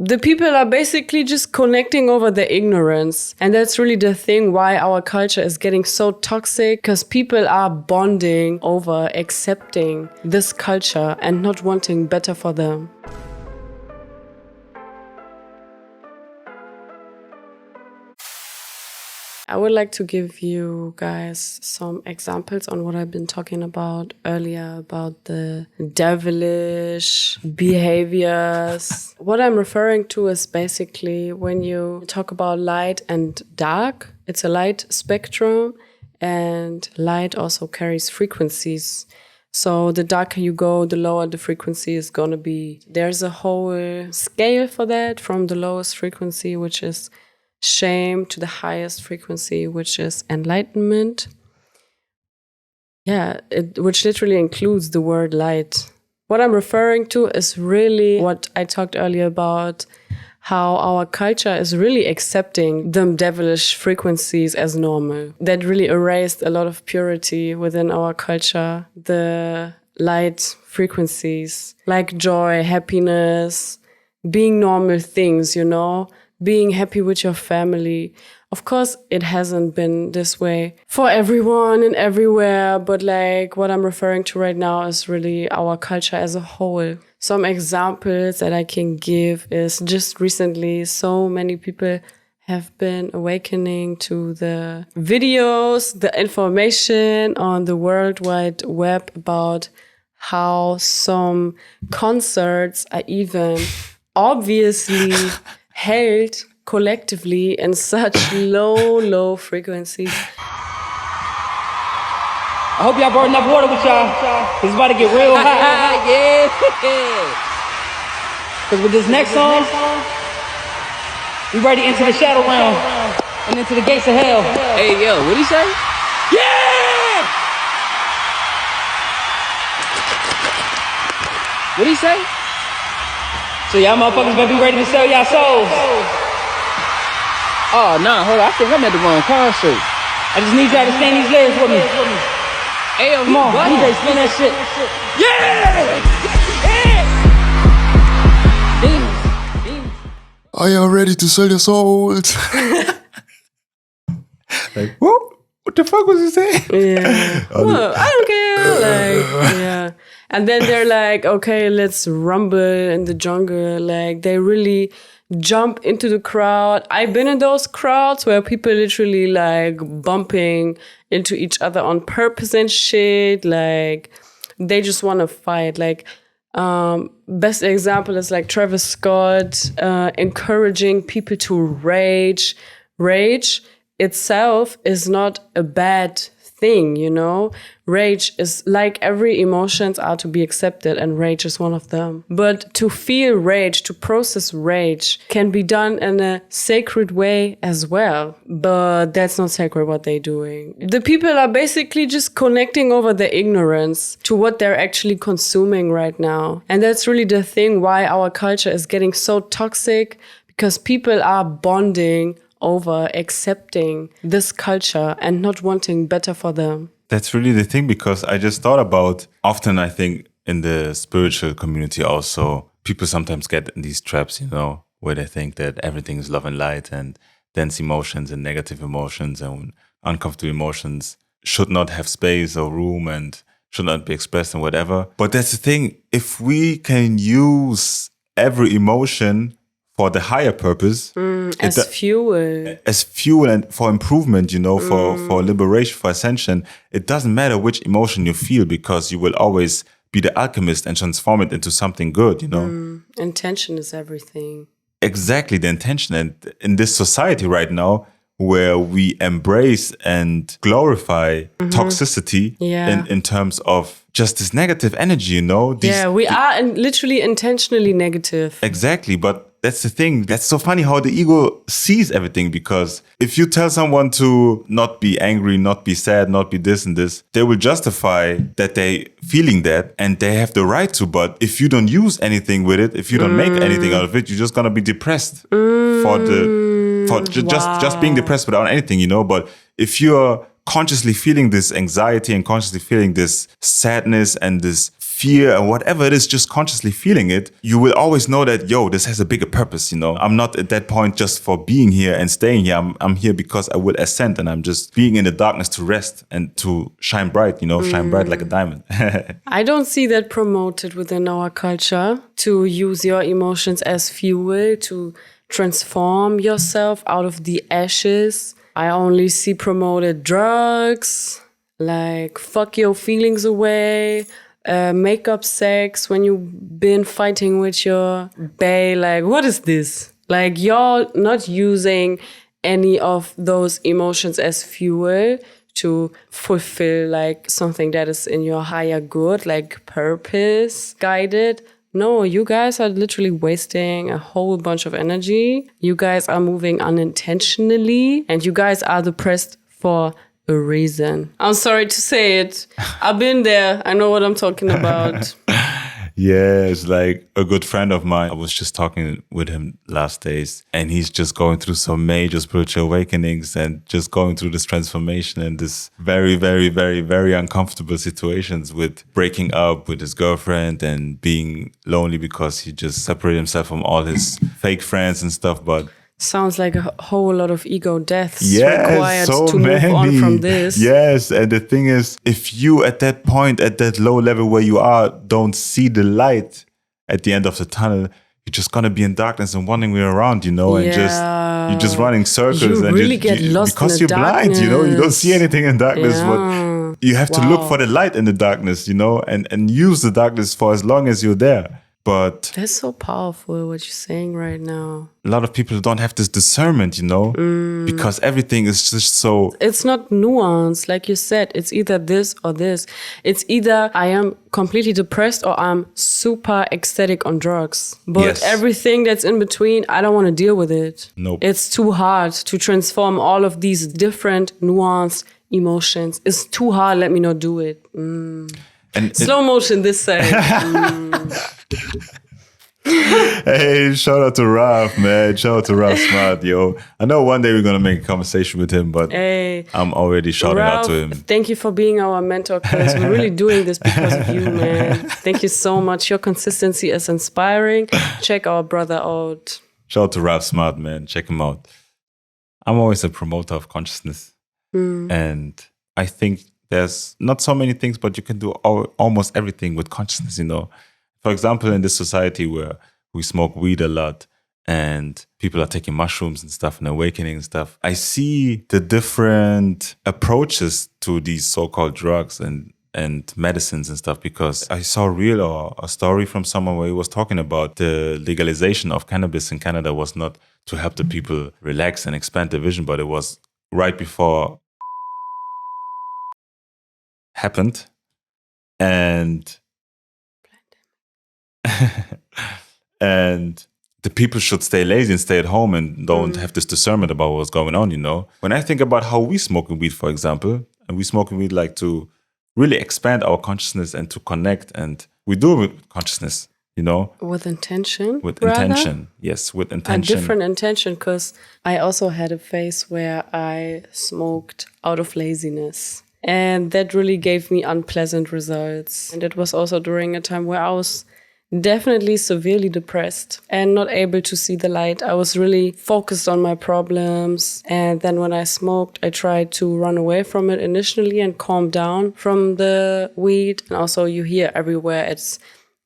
The people are basically just connecting over their ignorance. And that's really the thing why our culture is getting so toxic, because people are bonding over accepting this culture and not wanting better for them. I would like to give you guys some examples on what I've been talking about earlier about the devilish behaviors. What I'm referring to is basically when you talk about light and dark, it's a light spectrum, and light also carries frequencies. So the darker you go, the lower the frequency is going to be. There's a whole scale for that, from the lowest frequency, which is shame, to the highest frequency, which is enlightenment. Yeah, which literally includes the word light. What I'm referring to is really what I talked earlier about, how our culture is really accepting the devilish frequencies as normal. That really erased a lot of purity within our culture. The light frequencies, like joy, happiness, being normal things, you know, being happy with your family. Of course, it hasn't been this way for everyone and everywhere, but like what I'm referring to right now is really our culture as a whole. Some examples that I can give is just recently, so many people have been awakening to the videos, the information on the World Wide Web about how some concerts are even obviously held collectively in such low frequencies. I hope y'all brought enough water with y'all. It's about to get real hot. Yeah. Because with this next song, we ready into the shadow realm and into the gates of hell. Hey, yo, what'd he say? Yeah! What'd he say? So y'all motherfuckers better be ready to sell y'all souls. Oh, nah, hold on. I think I'm at the wrong concert. I just need y'all to stand these lyrics with me. Hey, yo, Come on, DJ, spin that shit. Yeah! Are you ready to sell your souls? Like, what the fuck was he saying? Yeah. Well, I don't care. Like, yeah. And then they're like, okay, let's rumble in the jungle. Like, they really jump into the crowd. I've been in those crowds where people literally like bumping into each other on purpose and shit. Like, they just want to fight. Like, best example is like Travis Scott encouraging people to rage. Rage itself is not a bad thing, you know? Rage is like every emotions are to be accepted, and rage is one of them. But to feel rage, to process rage, can be done in a sacred way as well. But that's not sacred what they're doing. The people are basically just connecting over their ignorance to what they're actually consuming right now. And that's really the thing why our culture is getting so toxic, because people are bonding over accepting this culture and not wanting better for them. That's really the thing, because I just thought about, often I think in the spiritual community also, people sometimes get in these traps, you know, where they think that everything is love and light, and dense emotions and negative emotions and uncomfortable emotions should not have space or room and should not be expressed and whatever. But that's the thing, if we can use every emotion for the higher purpose, as fuel and for improvement, you know, for liberation, for ascension, it doesn't matter which emotion you feel, because you will always be the alchemist and transform it into something good, you know. Intention is everything. Exactly, the intention. And in this society right now, where we embrace and glorify toxicity in terms of just this negative energy, you know. We are literally intentionally negative. Exactly, but that's the thing. That's so funny how the ego sees everything, because if you tell someone to not be angry, not be sad, not be this and this, they will justify that they feeling that, and they have the right to. But if you don't use anything with it, if you don't make anything out of it, you're just gonna be depressed just being depressed without anything, you know. But if you're consciously feeling this anxiety and consciously feeling this sadness and this fear and whatever it is, just consciously feeling it, you will always know that, yo, this has a bigger purpose, you know. I'm not at that point just for being here and staying here. I'm here because I will ascend, and I'm just being in the darkness to rest and to shine bright, you know, shine bright like a diamond. I don't see that promoted within our culture, to use your emotions as fuel to transform yourself out of the ashes. I only see promoted drugs, like fuck your feelings away, make up sex when you've been fighting with your bae. Like, what is this? Like, you're not using any of those emotions as fuel to fulfill like something that is in your higher good, like purpose guided. No, you guys are literally wasting a whole bunch of energy. You guys are moving unintentionally, and you guys are depressed for a reason. I'm sorry to say it. I've been there. I know what I'm talking about. Yeah, it's like a good friend of mine. I was just talking with him last days, and he's just going through some major spiritual awakenings and just going through this transformation and this very, very, very, very uncomfortable situations with breaking up with his girlfriend and being lonely because he just separated himself from all his fake friends and stuff. But sounds like a whole lot of ego deaths required to move on from this. Yes, and the thing is, if you at that point, at that low level where you are, don't see the light at the end of the tunnel, you're just gonna be in darkness and wandering around, you know, and you're just running circles. You and really get lost because in the you're blind, you know, you don't see anything in darkness. Yeah. But you have to look for the light in the darkness, you know, and use the darkness for as long as you're there. But that's so powerful what you're saying right now. A lot of people don't have this discernment, you know, because everything is just so... It's not nuanced, like you said. It's either this or this. It's either I am completely depressed or I'm super ecstatic on drugs. But everything that's in between, I don't want to deal with it. Nope. It's too hard to transform all of these different nuanced emotions. It's too hard, let me not do it. And slow motion this side. Hey, shout out to Ralph, man. Shout out to Ralph Smart, yo. I know one day we're going to make a conversation with him, but I'm already shouting Ralph, out to him. Thank you for being our mentor, because we're really doing this because of you, man. Thank you so much. Your consistency is inspiring. Check our brother out. Shout out to Ralph Smart, man. Check him out. I'm always a promoter of consciousness. And I think there's not so many things, but you can do almost everything with consciousness, you know. For example, in this society where we smoke weed a lot and people are taking mushrooms and stuff and awakening and stuff, I see the different approaches to these so-called drugs and medicines and stuff, because I saw a story from someone where he was talking about the legalization of cannabis in Canada was not to help the people relax and expand their vision, but it was right before happened. And and the people should stay lazy and stay at home and don't have this discernment about what's going on, you know. When I think about how we smoke weed, for example, and we smoke weed like to really expand our consciousness and to connect, and we do it with consciousness, you know. With intention? With intention, yes, with intention. A different intention, because I also had a phase where I smoked out of laziness. And that really gave me unpleasant results. And it was also during a time where I was definitely severely depressed and not able to see the light. I was really focused on my problems. And then when I smoked, I tried to run away from it initially and calm down from the weed. And also you hear everywhere it's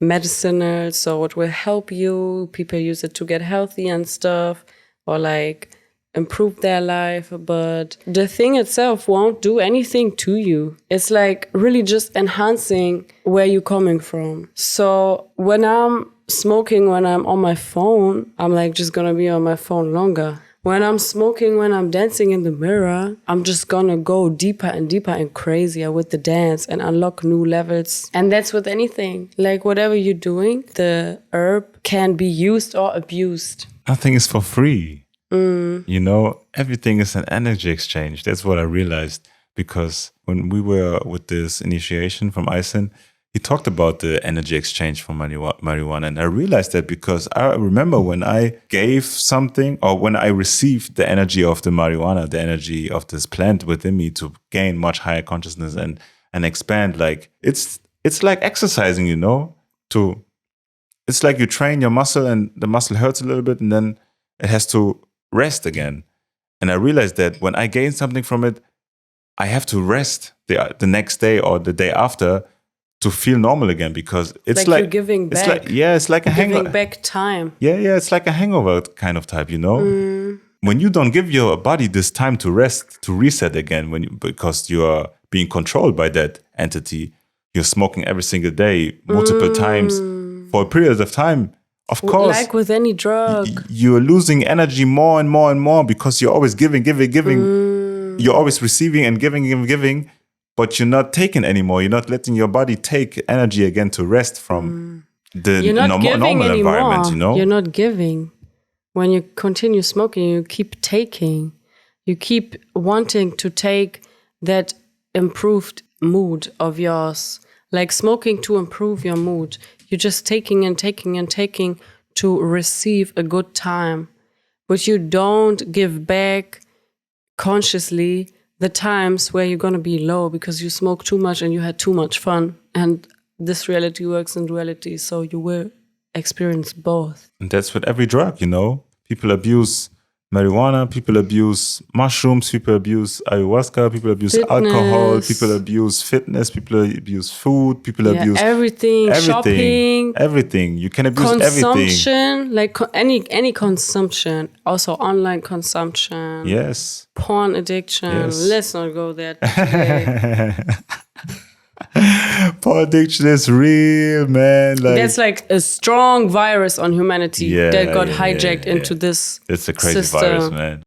medicinal, so it will help you. People use it to get healthy and stuff, or like improve their life, but the thing itself won't do anything to you. It's like really just enhancing where you're coming from. So when I'm smoking, when I'm on my phone, I'm like just gonna be on my phone longer. When I'm smoking, when I'm dancing in the mirror, I'm just gonna go deeper and deeper and crazier with the dance and unlock new levels. And that's with anything. Like whatever you're doing, the herb can be used or abused. Nothing is for free. You know, everything is an energy exchange. That's what I realized, because when we were with this initiation from Eisen, he talked about the energy exchange for marijuana. And I realized that because I remember when I gave something, or when I received the energy of the marijuana, the energy of this plant within me to gain much higher consciousness and expand, like it's it's like exercising, you know, it's like you train your muscle and the muscle hurts a little bit and then it has to rest again. And I realized that when I gain something from it, I have to rest the next day or the day after to feel normal again, because it's like you're giving it's back. like, yeah, it's like a hangover. Giving back time. Yeah, it's like a hangover kind of type, you know? When you don't give your body this time to rest, to reset again, because you are being controlled by that entity, you're smoking every single day, multiple times, for a period of time, of course. Like with any drug. You're losing energy more and more and more because you're always giving. You're always receiving and giving, but you're not taking anymore. You're not letting your body take energy again to rest from the normal environment, you know? You're not giving. When you continue smoking, you keep taking. You keep wanting to take that improved mood of yours. Like smoking to improve your mood. You're just taking and taking and taking to receive a good time. But you don't give back consciously the times where you're going to be low because you smoke too much and you had too much fun. And this reality works in duality, so you will experience both. And that's with every drug, you know. People abuse marijuana, people abuse mushrooms, people abuse ayahuasca, people abuse alcohol, people abuse fitness, people abuse food, people abuse everything, shopping, everything. You can abuse consumption, like any consumption, also online consumption. Yes. Porn addiction. Yes. Let's not go there today. Porn addiction is real, man. Like, that's like a strong virus on humanity that got hijacked into this It's a crazy system. virus, man.